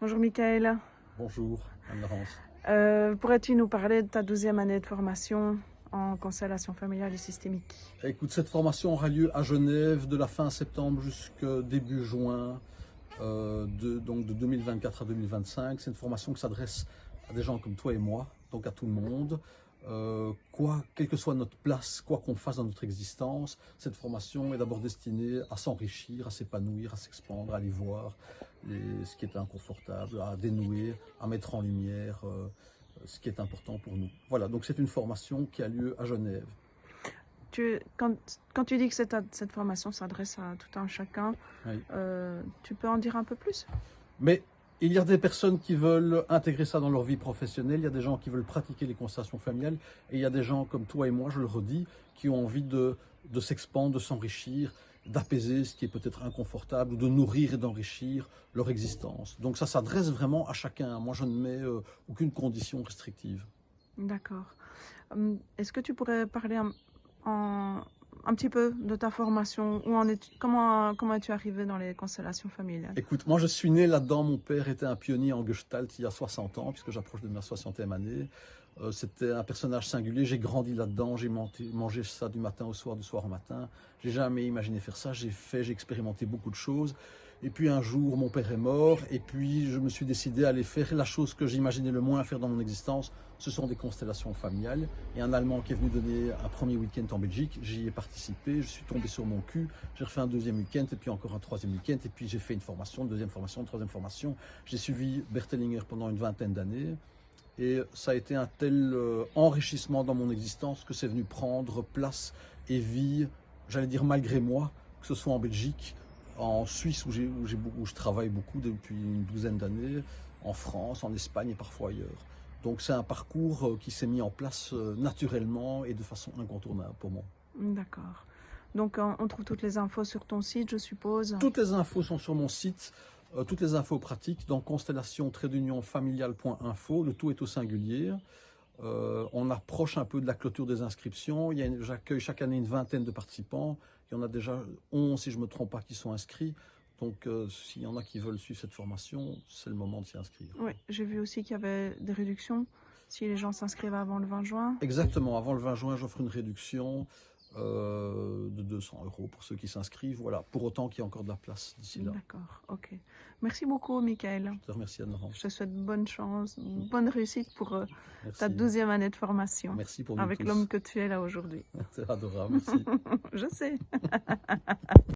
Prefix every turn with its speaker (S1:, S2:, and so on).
S1: Bonjour Michael.
S2: Bonjour, Anne-Laurence.
S1: Pourrais-tu nous parler de ta 12e année de formation en constellation familiale et systémique?
S2: Écoute, cette formation aura lieu à Genève de la fin septembre jusqu'au début juin, donc de 2024 à 2025. C'est une formation qui s'adresse à des gens comme toi et moi, donc à tout le monde. Quelle que soit notre place, quoi qu'on fasse dans notre existence, cette formation est d'abord destinée à s'enrichir, à s'épanouir, à s'expandre, à aller voir ce qui est inconfortable, à dénouer, à mettre en lumière ce qui est important pour nous. Voilà, donc c'est une formation qui a lieu à Genève.
S1: Quand tu dis que cette formation s'adresse à tout un chacun,
S2: Oui.
S1: Tu peux en dire un peu plus?
S2: Mais il y a des personnes qui veulent intégrer ça dans leur vie professionnelle, il y a des gens qui veulent pratiquer les constellations familiales, et il y a des gens comme toi et moi, je le redis, qui ont envie de s'expandre, de s'enrichir, d'apaiser ce qui est peut-être inconfortable, ou de nourrir et d'enrichir leur existence. Donc ça s'adresse vraiment à chacun. Moi, je ne mets aucune condition restrictive.
S1: D'accord. Est-ce que tu pourrais parler un petit peu de ta formation? Comment es-tu arrivé dans les constellations familiales?
S2: Écoute, moi je suis né là-dedans, mon père était un pionnier en Gestalt il y a 60 ans, puisque j'approche de ma 60e année. C'était un personnage singulier, j'ai grandi là-dedans, j'ai mangé ça du matin au soir, du soir au matin. J'ai jamais imaginé faire ça, j'ai expérimenté beaucoup de choses. Et puis un jour, mon père est mort, et puis je me suis décidé à aller faire la chose que j'imaginais le moins faire dans mon existence, ce sont des constellations familiales. Et un Allemand qui est venu donner un premier week-end en Belgique, j'y ai participé, je suis tombé sur mon cul, j'ai refait un deuxième week-end, et puis encore un troisième week-end, et puis j'ai fait une formation, une deuxième formation, une troisième formation. J'ai suivi Berthellinger pendant une vingtaine d'années. Et ça a été un tel enrichissement dans mon existence que c'est venu prendre place et vie, j'allais dire malgré moi, que ce soit en Belgique, en Suisse où je travaille beaucoup depuis une douzaine d'années, en France, en Espagne et parfois ailleurs. Donc c'est un parcours qui s'est mis en place naturellement et de façon incontournable pour moi.
S1: D'accord. Donc on trouve toutes les infos sur ton site, je suppose.
S2: Toutes les infos sont sur mon site, toutes les infos pratiques dans constellation-familiale.info, le tout est au singulier. On approche un peu de la clôture des inscriptions. J'accueille chaque année une vingtaine de participants. Il y en a déjà 11, si je ne me trompe pas, qui sont inscrits. Donc, s'il y en a qui veulent suivre cette formation, c'est le moment de s'y inscrire.
S1: Oui, j'ai vu aussi qu'il y avait des réductions si les gens s'inscrivent avant le 20 juin.
S2: Exactement, avant le 20 juin, j'offre une réduction de 200 € pour ceux qui s'inscrivent. Voilà, pour autant qu'il y ait encore de la place d'ici là.
S1: D'accord, ok. Merci beaucoup, Michael.
S2: Je te remercie, Anne-Laurence.
S1: Je te souhaite bonne chance, bonne réussite pour ta
S2: Merci.
S1: 12e année de formation.
S2: Merci pour nous
S1: avec
S2: tous.
S1: l'homme que tu es là aujourd'hui.
S2: C'est adorable, merci.
S1: Je sais.